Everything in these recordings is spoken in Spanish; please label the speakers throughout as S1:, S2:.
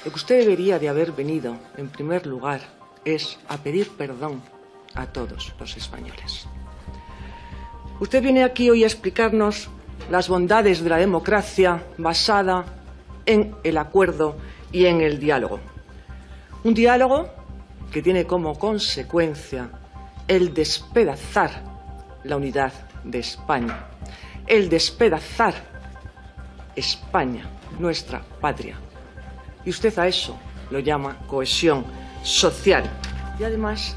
S1: Lo que usted debería de haber venido, en primer lugar, es a pedir perdón a todos los españoles. Usted viene aquí hoy a explicarnos las bondades de la democracia basada en el acuerdo y en el diálogo. Un diálogo que tiene como consecuencia el despedazar la unidad de España, el despedazar España, nuestra patria. Y usted a eso lo llama cohesión social. Y además,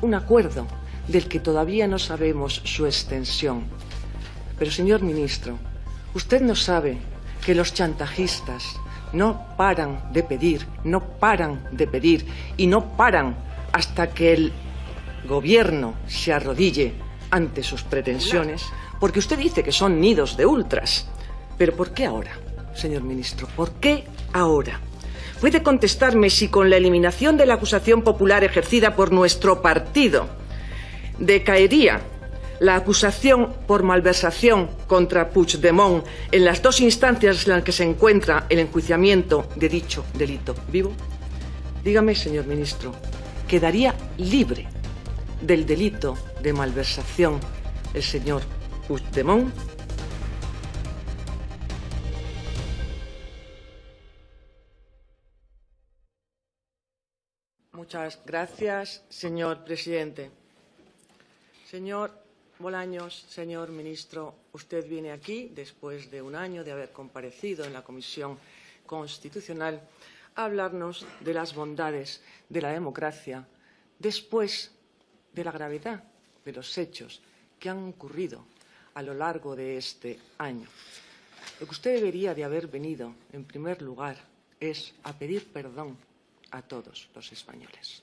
S1: un acuerdo del que todavía no sabemos su extensión. Pero, señor ministro, usted no sabe que los chantajistas no paran de pedir, no paran de pedir y no paran hasta que el gobierno se arrodille ante sus pretensiones, porque usted dice que son nidos de ultras. Pero ¿por qué ahora, señor ministro? ¿Por qué ahora? ¿Puede contestarme si con la eliminación de la acusación popular ejercida por nuestro partido decaería la acusación por malversación contra Puigdemont en las dos instancias en las que se encuentra el enjuiciamiento de dicho delito vivo? Dígame, señor ministro, ¿quedaría libre del delito de malversación el señor Puigdemont? Muchas gracias, señor presidente. Señor Bolaños, señor ministro, usted viene aquí, después de un año de haber comparecido en la Comisión Constitucional, a hablarnos de las bondades de la democracia después de la gravedad de los hechos que han ocurrido a lo largo de este año. Lo que usted debería de haber venido, en primer lugar, es a pedir perdón a todos los españoles.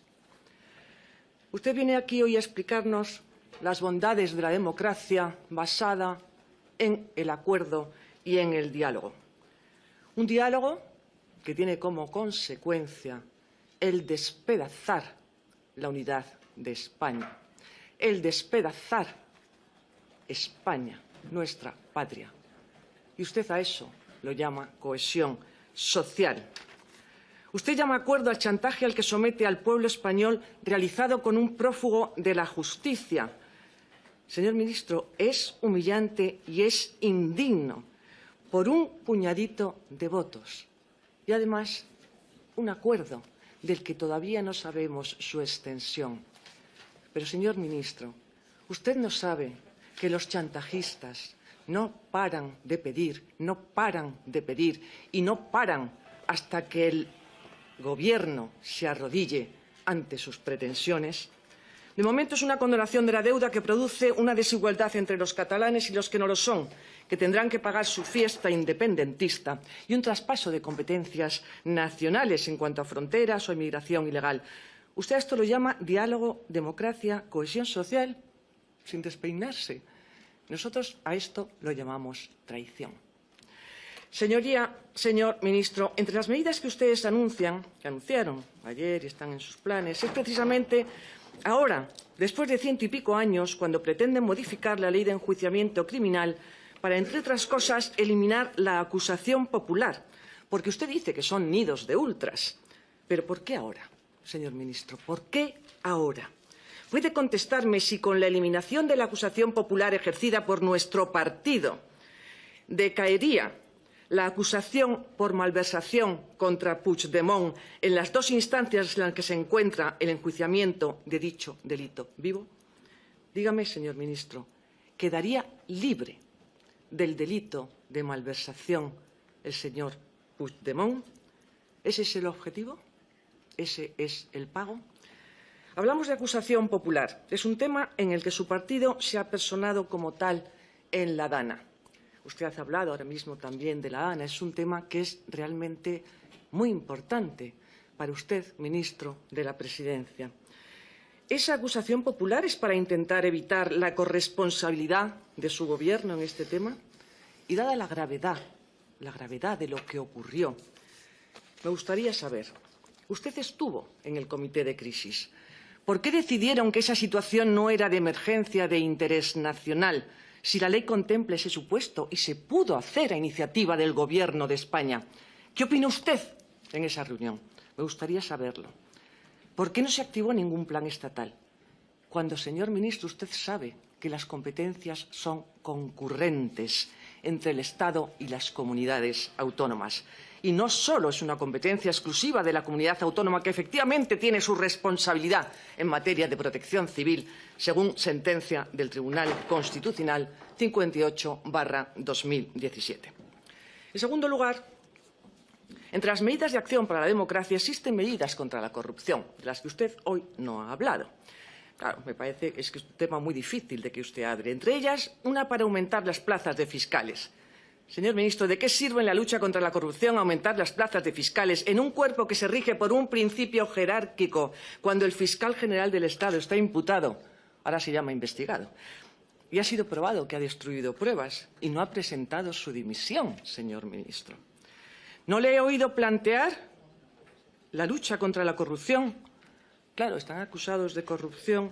S1: Usted viene aquí hoy a explicarnos las bondades de la democracia basada en el acuerdo y en el diálogo. Un diálogo que tiene como consecuencia el despedazar la unidad de España, el despedazar España, nuestra patria. Y usted a eso lo llama cohesión social. Usted llama acuerdo al chantaje al que somete al pueblo español realizado con un prófugo de la justicia. Señor ministro, es humillante y es indigno por un puñadito de votos. Y además, un acuerdo del que todavía no sabemos su extensión. Pero, señor ministro, usted no sabe que los chantajistas no paran de pedir, no paran de pedir y no paran hasta que el gobierno se arrodille ante sus pretensiones. De momento es una condonación de la deuda que produce una desigualdad entre los catalanes y los que no lo son, que tendrán que pagar su fiesta independentista, y un traspaso de competencias nacionales en cuanto a fronteras o inmigración ilegal. Usted a esto lo llama diálogo, democracia, cohesión social, sin despeinarse. Nosotros a esto lo llamamos traición. Señoría, señor ministro, entre las medidas que ustedes anunciaron ayer y están en sus planes, es precisamente ahora, después de 100 y pico años, cuando pretenden modificar la ley de enjuiciamiento criminal para, entre otras cosas, eliminar la acusación popular, porque usted dice que son nidos de ultras. Pero ¿por qué ahora, señor ministro? ¿Por qué ahora? ¿Puede contestarme si con la eliminación de la acusación popular ejercida por nuestro partido decaería la acusación por malversación contra Puigdemont en las dos instancias en las que se encuentra el enjuiciamiento de dicho delito vivo? Dígame, señor ministro, ¿quedaría libre del delito de malversación el señor Puigdemont? ¿Ese es el objetivo? ¿Ese es el pago? Hablamos de acusación popular. Es un tema en el que su partido se ha personado como tal en la Dana. Usted ha hablado ahora mismo también de la Dana. Es un tema que es realmente muy importante para usted, ministro de la Presidencia. ¿Esa acusación popular es para intentar evitar la corresponsabilidad de su Gobierno en este tema? Y dada la gravedad de lo que ocurrió, me gustaría saber, usted estuvo en el comité de crisis. ¿Por qué decidieron que esa situación no era de emergencia de interés nacional, si la ley contempla ese supuesto y se pudo hacer a iniciativa del Gobierno de España? ¿Qué opina usted en esa reunión. Me gustaría saberlo. ¿Por qué no se activó ningún plan estatal? Cuando, señor ministro, usted sabe que las competencias son concurrentes entre el Estado y las comunidades autónomas. Y no solo es una competencia exclusiva de la comunidad autónoma, que efectivamente tiene su responsabilidad en materia de protección civil, según sentencia del Tribunal Constitucional 58/2017. En segundo lugar, entre las medidas de acción para la democracia existen medidas contra la corrupción, de las que usted hoy no ha hablado. Claro, me parece que es un tema muy difícil de que usted hable. Entre ellas, una para aumentar las plazas de fiscales. Señor ministro, ¿de qué sirve en la lucha contra la corrupción aumentar las plazas de fiscales en un cuerpo que se rige por un principio jerárquico cuando el fiscal general del Estado está imputado, ahora se llama investigado, y ha sido probado que ha destruido pruebas y no ha presentado su dimisión, señor ministro? ¿No le he oído plantear la lucha contra la corrupción? Claro, están acusados de corrupción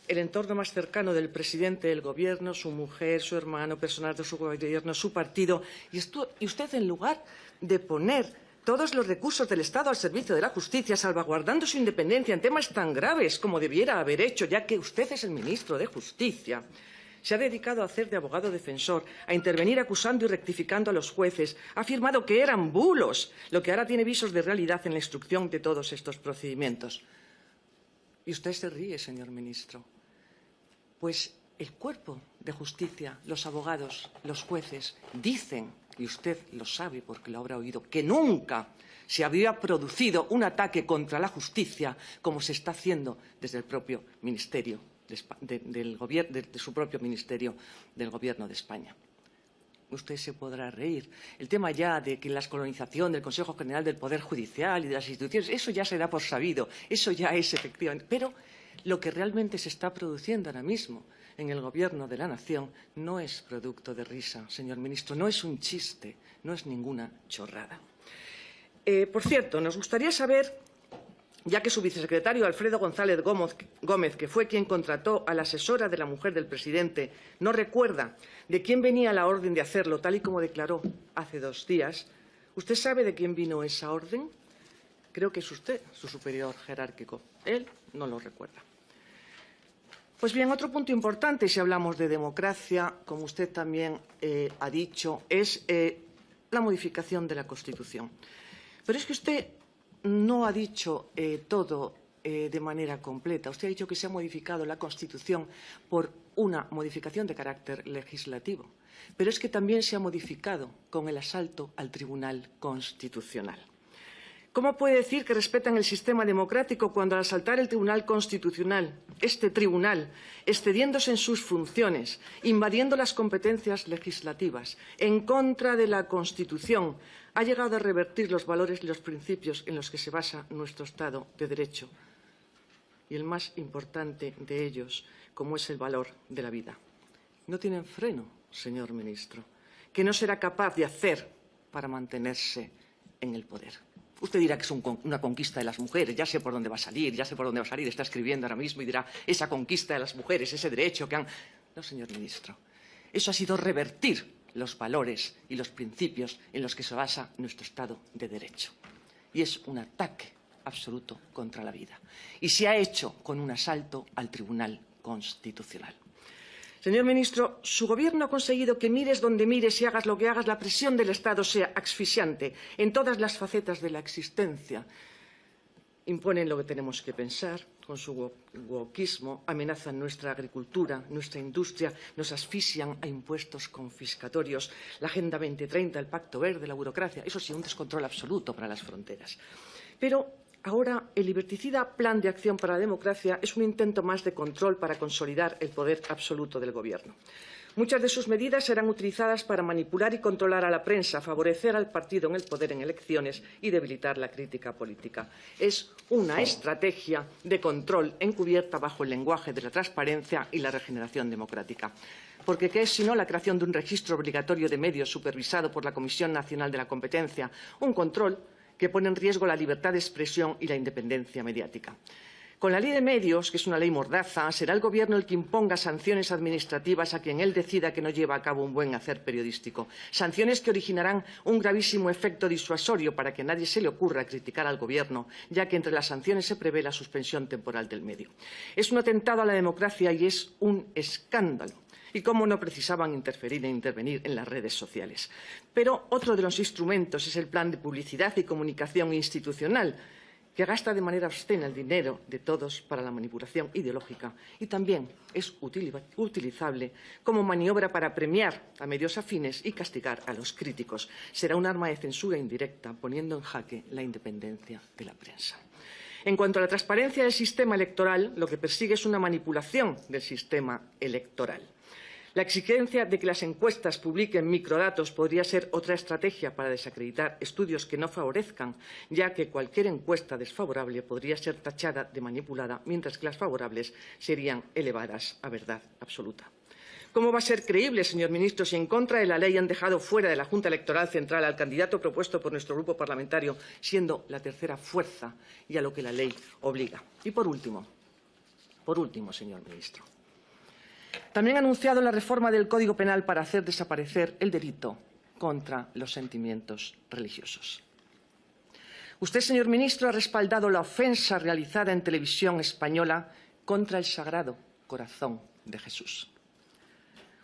S1: el entorno más cercano del presidente del Gobierno, su mujer, su hermano, personal de su Gobierno, su partido. Y usted, en lugar de poner todos los recursos del Estado al servicio de la justicia, salvaguardando su independencia en temas tan graves como debiera haber hecho, ya que usted es el ministro de Justicia, se ha dedicado a hacer de abogado defensor, a intervenir acusando y rectificando a los jueces, ha afirmado que eran bulos, lo que ahora tiene visos de realidad en la instrucción de todos estos procedimientos. Y usted se ríe, señor ministro. Pues el cuerpo de justicia, los abogados, los jueces, dicen, y usted lo sabe porque lo habrá oído, que nunca se había producido un ataque contra la justicia como se está haciendo desde el propio Ministerio de su propio Ministerio del Gobierno de España. Usted se podrá reír. El tema ya de que la colonización del Consejo General del Poder Judicial y de las instituciones, eso ya se da por sabido, eso ya es efectivamente. Pero lo que realmente se está produciendo ahora mismo en el Gobierno de la Nación no es producto de risa, señor ministro, no es un chiste, no es ninguna chorrada. Por cierto, nos gustaría saber, ya que su vicesecretario Alfredo González Gómez, que fue quien contrató a la asesora de la mujer del presidente, no recuerda de quién venía la orden de hacerlo, tal y como declaró hace 2 días. ¿Usted sabe de quién vino esa orden? Creo que es usted, su superior jerárquico. Él no lo recuerda. Pues bien, otro punto importante, si hablamos de democracia, como usted también ha dicho, es la modificación de la Constitución. Pero es que usted no ha dicho todo de manera completa. Usted ha dicho que se ha modificado la Constitución por una modificación de carácter legislativo. Pero es que también se ha modificado con el asalto al Tribunal Constitucional. ¿Cómo puede decir que respetan el sistema democrático cuando al asaltar el Tribunal Constitucional, este tribunal, excediéndose en sus funciones, invadiendo las competencias legislativas, en contra de la Constitución, ha llegado a revertir los valores y los principios en los que se basa nuestro Estado de Derecho? Y el más importante de ellos, como es el valor de la vida. No tienen freno, señor ministro, que no será capaz de hacer para mantenerse en el poder. Usted dirá que es una conquista de las mujeres, ya sé por dónde va a salir, está escribiendo ahora mismo y dirá esa conquista de las mujeres, ese derecho que han... No, señor ministro, eso ha sido revertir los valores y los principios en los que se basa nuestro Estado de Derecho. Y es un ataque absoluto contra la vida. Y se ha hecho con un asalto al Tribunal Constitucional. Señor ministro, su Gobierno ha conseguido que mires donde mires y hagas lo que hagas, la presión del Estado sea asfixiante en todas las facetas de la existencia. Imponen lo que tenemos que pensar, con su wokismo, amenazan nuestra agricultura, nuestra industria, nos asfixian a impuestos confiscatorios, la Agenda 2030, el Pacto Verde, la burocracia. Eso sí, un descontrol absoluto para las fronteras. Pero ahora el liberticida Plan de Acción para la Democracia es un intento más de control para consolidar el poder absoluto del Gobierno. Muchas de sus medidas serán utilizadas para manipular y controlar a la prensa, favorecer al partido en el poder en elecciones y debilitar la crítica política. Es una estrategia de control encubierta bajo el lenguaje de la transparencia y la regeneración democrática. Porque ¿qué es sino la creación de un registro obligatorio de medios supervisado por la Comisión Nacional de la Competencia? Un control que pone en riesgo la libertad de expresión y la independencia mediática. Con la Ley de Medios, que es una ley mordaza, será el Gobierno el que imponga sanciones administrativas a quien él decida que no lleva a cabo un buen hacer periodístico. Sanciones que originarán un gravísimo efecto disuasorio para que a nadie se le ocurra criticar al Gobierno, ya que entre las sanciones se prevé la suspensión temporal del medio. Es un atentado a la democracia y es un escándalo. Y cómo no precisaban intervenir en las redes sociales. Pero otro de los instrumentos es el plan de publicidad y comunicación institucional, que gasta de manera obscena el dinero de todos para la manipulación ideológica y también es utilizable como maniobra para premiar a medios afines y castigar a los críticos. Será un arma de censura indirecta, poniendo en jaque la independencia de la prensa. En cuanto a la transparencia del sistema electoral, lo que persigue es una manipulación del sistema electoral. La exigencia de que las encuestas publiquen microdatos podría ser otra estrategia para desacreditar estudios que no favorezcan, ya que cualquier encuesta desfavorable podría ser tachada de manipulada, mientras que las favorables serían elevadas a verdad absoluta. ¿Cómo va a ser creíble, señor ministro, si en contra de la ley han dejado fuera de la Junta Electoral Central al candidato propuesto por nuestro grupo parlamentario, siendo la tercera fuerza y a lo que la ley obliga? Y por último, señor ministro, también ha anunciado la reforma del Código Penal para hacer desaparecer el delito contra los sentimientos religiosos. Usted, señor ministro, ha respaldado la ofensa realizada en televisión española contra el Sagrado Corazón de Jesús.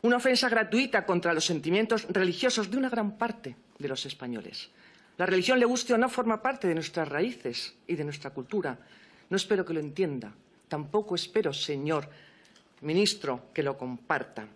S1: Una ofensa gratuita contra los sentimientos religiosos de una gran parte de los españoles. La religión, le guste o no, forma parte de nuestras raíces y de nuestra cultura. No espero que lo entienda. Tampoco espero, señor ministro, que lo comparta.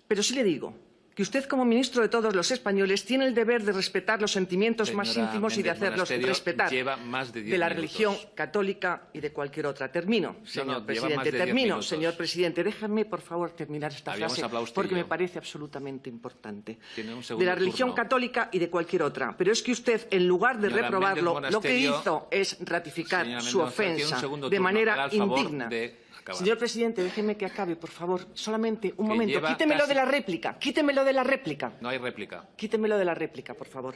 S1: Pero sí le digo que usted, como ministro de todos los españoles, tiene el deber de respetar los sentimientos más íntimos y de hacerlos respetar de la religión católica y de cualquier otra. Termino, señor presidente. Termino, señor presidente. Déjame, por favor, terminar esta frase, porque me parece absolutamente importante. De la religión católica y de cualquier otra. Pero es que usted, en lugar de reprobarlo, lo que hizo es ratificar su ofensa de manera indigna. Señor presidente, déjeme que acabe, por favor. Solamente un momento. Quítemelo de la réplica. Quítemelo de la réplica.
S2: No hay réplica.
S1: Quítemelo de la réplica, por favor.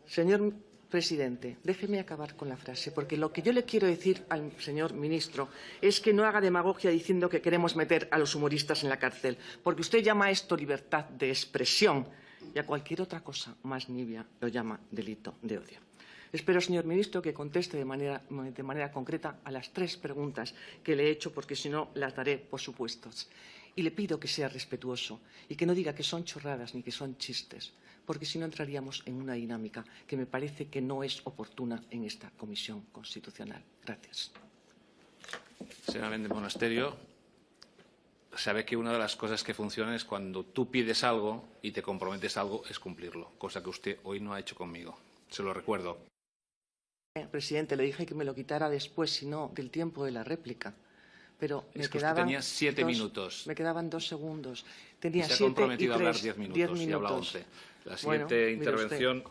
S1: Señor presidente, déjeme acabar con la frase, porque lo que yo le quiero decir al señor ministro es que no haga demagogia diciendo que queremos meter a los humoristas en la cárcel, porque usted llama a esto libertad de expresión y a cualquier otra cosa más nibia lo llama delito de odio. Espero, señor ministro, que conteste de manera concreta a las 3 preguntas que le he hecho, porque si no las daré por supuestos. Y le pido que sea respetuoso y que no diga que son chorradas ni que son chistes, porque si no entraríamos en una dinámica que me parece que no es oportuna en esta Comisión Constitucional. Gracias.
S2: Señora Méndez Monasterio, sabe que una de las cosas que funcionan es cuando tú pides algo y te comprometes a algo, es cumplirlo, cosa que usted hoy no ha hecho conmigo. Se lo recuerdo.
S1: Presidente, le dije que me lo quitara después, si no, del tiempo de la réplica. Pero
S2: es que usted tenía 7 minutos.
S1: Me quedaban 2 segundos. Tenía 7 y 3.
S2: Se ha comprometido a hablar 10 minutos y habla 11. La siguiente intervención.